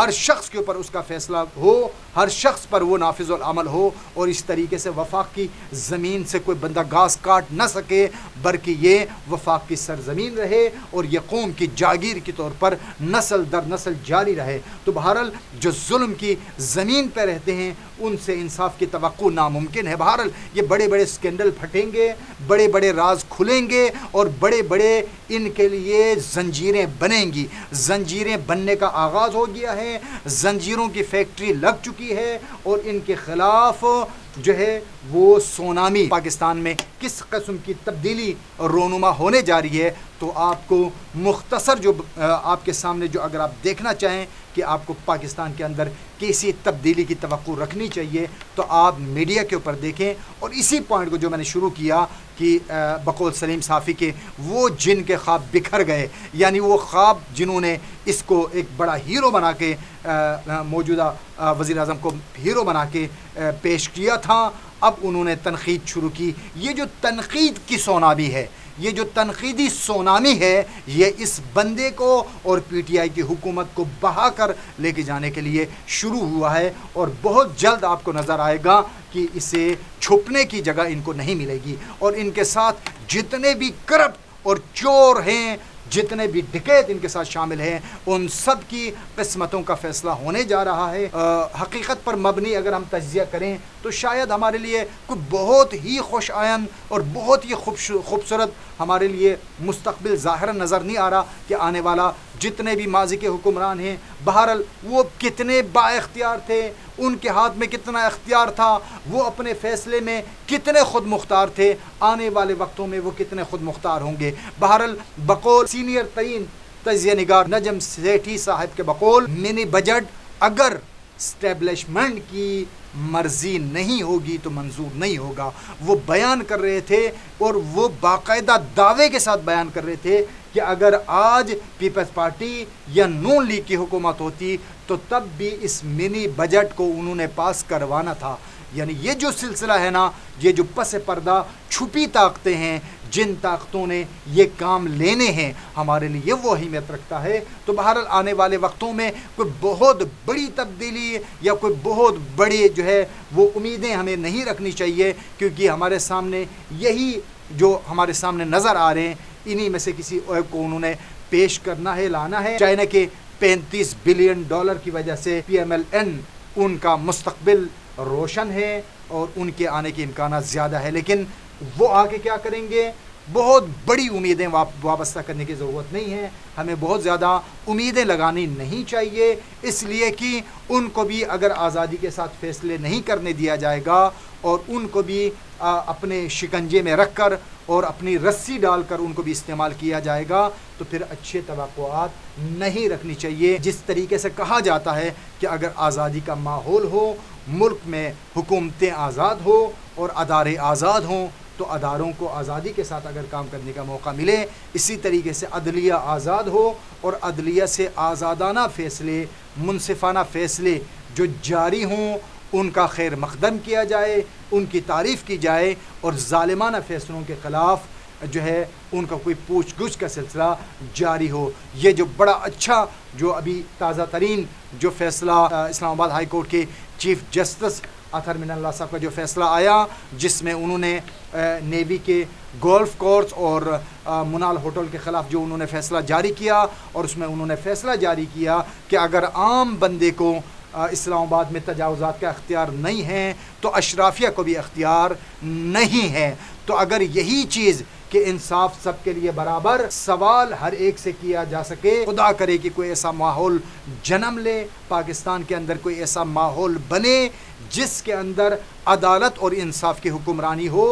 ہر شخص کے اوپر اس کا فیصلہ ہو، ہر شخص پر وہ نافذ العمل ہو، اور اس طریقے سے وفاق کی زمین سے کوئی بندہ گھاس کاٹ نہ سکے، بلکہ یہ وفاق کی سرزمین رہے اور یہ قوم کی جاگیر کے طور پر نسل در نسل جاری رہے۔ تو بہرحال جو ظلم کی زمین پہ رہتے ہیں ان سے انصاف کی توقع ناممکن ہے۔ بہرحال یہ بڑے بڑے اسکینڈل پھٹیں گے، بڑے بڑے راز کھلیں گے، اور بڑے بڑے ان کے لیے زنجیریں بنیں گی۔ زنجیریں بننے کا آغاز ہو گیا ہے، زنجیروں کی فیکٹری لگ چکی ہے، اور ان کے خلاف جو ہے وہ سونامی پاکستان میں کس قسم کی تبدیلی رونما ہونے جا رہی ہے۔ تو آپ کو مختصر جو آپ کے سامنے جو اگر آپ دیکھنا چاہیں کہ آپ کو پاکستان کے اندر کیسی تبدیلی کی توقع رکھنی چاہیے، تو آپ میڈیا کے اوپر دیکھیں، اور اسی پوائنٹ کو جو میں نے شروع کیا کہ بقول سلیم صافی کے وہ جن کے خواب بکھر گئے، یعنی وہ خواب جنہوں نے اس کو ایک بڑا ہیرو بنا کے موجودہ وزیر اعظم کو ہیرو بنا کے پیش کیا تھا، اب انہوں نے تنقید شروع کی۔ یہ جو تنقید کی سونامی ہے، یہ جو تنقیدی سونامی ہے، یہ اس بندے کو اور پی ٹی آئی کی حکومت کو بہا کر لے کے جانے کے لیے شروع ہوا ہے، اور بہت جلد آپ کو نظر آئے گا کہ اسے چھپنے کی جگہ ان کو نہیں ملے گی، اور ان کے ساتھ جتنے بھی کرپٹ اور چور ہیں، جتنے بھی ڈکیت ان کے ساتھ شامل ہیں، ان سب کی قسمتوں کا فیصلہ ہونے جا رہا ہے۔ حقیقت پر مبنی اگر ہم تجزیہ کریں تو شاید ہمارے لیے کوئی بہت ہی خوش آئند اور بہت ہی خوبصورت ہمارے لیے مستقبل ظاہر نظر نہیں آ رہا کہ آنے والا جتنے بھی ماضی کے حکمران ہیں، بہرحال وہ کتنے با اختیار تھے، ان کے ہاتھ میں کتنا اختیار تھا، وہ اپنے فیصلے میں کتنے خود مختار تھے، آنے والے وقتوں میں وہ کتنے خود مختار ہوں گے۔ بہرحال بقول سینئر ترین تجزیہ نگار نجم سیٹھی صاحب کے بقول، منی بجٹ اگر اسٹیبلشمنٹ کی مرضی نہیں ہوگی تو منظور نہیں ہوگا۔ وہ بیان کر رہے تھے، اور وہ باقاعدہ دعوے کے ساتھ بیان کر رہے تھے کہ اگر آج پیپلز پارٹی یا نون لیگ کی حکومت ہوتی تو تب بھی اس منی بجٹ کو انہوں نے پاس کروانا تھا۔ یعنی یہ جو سلسلہ ہے نا، یہ جو پس پردہ چھپی طاقتیں ہیں، جن طاقتوں نے یہ کام لینے ہیں، ہمارے لیے وہ اہمیت رکھتا ہے۔ تو بہرحال آنے والے وقتوں میں کوئی بہت بڑی تبدیلی یا کوئی بہت بڑی جو ہے وہ امیدیں ہمیں نہیں رکھنی چاہیے، کیونکہ ہمارے سامنے یہی جو ہمارے سامنے نظر آ رہے ہیں، انہی میں سے کسی ایک کو انہوں نے پیش کرنا ہے، لانا ہے۔ چائنا کے $35 بلین کی وجہ سے PMLN ان کا مستقبل روشن ہے، اور ان کے آنے کے امکانات زیادہ ہے، لیکن وہ آگے کیا کریں گے؟ بہت بڑی امیدیں وابستہ کرنے کی ضرورت نہیں ہے، ہمیں بہت زیادہ امیدیں لگانی نہیں چاہیے، اس لیے کہ ان کو بھی اگر آزادی کے ساتھ فیصلے نہیں کرنے دیا جائے گا، اور ان کو بھی اپنے شکنجے میں رکھ کر اور اپنی رسی ڈال کر ان کو بھی استعمال کیا جائے گا، تو پھر اچھے توقعات نہیں رکھنی چاہیے۔ جس طریقے سے کہا جاتا ہے کہ اگر آزادی کا ماحول ہو، ملک میں حکومتیں آزاد ہو اور ادارے آزاد ہوں، تو اداروں کو آزادی کے ساتھ اگر کام کرنے کا موقع ملے، اسی طریقے سے عدلیہ آزاد ہو اور عدلیہ سے آزادانہ فیصلے، منصفانہ فیصلے جو جاری ہوں، ان کا خیر مقدم کیا جائے، ان کی تعریف کی جائے، اور ظالمانہ فیصلوں کے خلاف جو ہے ان کا کوئی پوچھ گچھ کا سلسلہ جاری ہو۔ یہ جو بڑا اچھا جو ابھی تازہ ترین جو فیصلہ اسلام آباد ہائی کورٹ کے چیف جسٹس اطہر من اللہ صاحب کا جو فیصلہ آیا، جس میں انہوں نے نیوی کے گولف کورس اور منال ہوٹل کے خلاف جو انہوں نے فیصلہ جاری کیا، اور اس میں انہوں نے فیصلہ جاری کیا کہ اگر عام بندے کو اسلام آباد میں تجاوزات کا اختیار نہیں ہے تو اشرافیہ کو بھی اختیار نہیں ہے۔ تو اگر یہی چیز کہ انصاف سب کے لیے برابر، سوال ہر ایک سے کیا جا سکے، خدا کرے کہ کوئی ایسا ماحول جنم لے، پاکستان کے اندر کوئی ایسا ماحول بنے جس کے اندر عدالت اور انصاف کی حکمرانی ہو،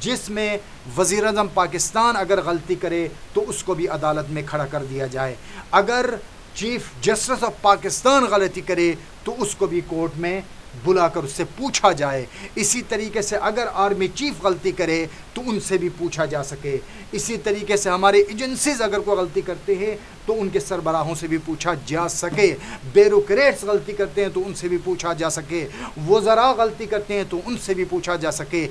جس میں وزیر اعظم پاکستان اگر غلطی کرے تو اس کو بھی عدالت میں کھڑا کر دیا جائے، اگر چیف جسٹس آف پاکستان غلطی کرے تو اس کو بھی کورٹ میں بلا کر اس سے پوچھا جائے، اسی طریقے سے اگر آرمی چیف غلطی کرے تو ان سے بھی پوچھا جا سکے. اسی طریقے سے ہمارے ایجنسیز اگر کوئی غلطی کرتے ہیں تو ان کے سربراہوں سے بھی پوچھا جا سکے. بیوروکریٹس غلطی کرتے ہیں تو ان سے بھی پوچھا جا سکے. وزراء غلطی کرتے ہیں تو ان سے بھی پوچھا جا سکے.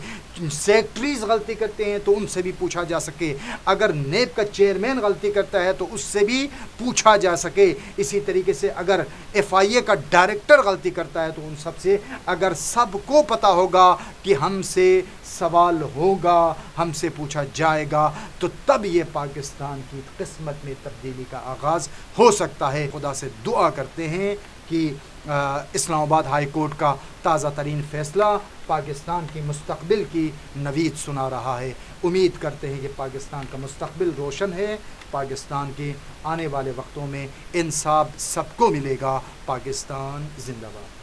سیکٹریز غلطی کرتے ہیں تو ان سے بھی پوچھا جا سکے. اگر نیب کا چیئرمین غلطی کرتا ہے تو اس سے بھی پوچھا جا سکے. اسی طریقے سے اگر ایف آئی اے کا ڈائریکٹر غلطی کرتا ہے تو ان سب سے اگر سب کو پتہ ہوگا کہ ہم سے سوال ہوگا, ہم سے پوچھا جائے گا, تو تب یہ پاکستان کی قسمت میں تبدیلی کا آغاز ہو سکتا ہے. خدا سے دعا کرتے ہیں کہ اسلام آباد ہائی کورٹ کا تازہ ترین فیصلہ پاکستان کی مستقبل کی نوید سنا رہا ہے. امید کرتے ہیں کہ پاکستان کا مستقبل روشن ہے. پاکستان کے آنے والے وقتوں میں انصاف سب کو ملے گا. پاکستان زندہ باد.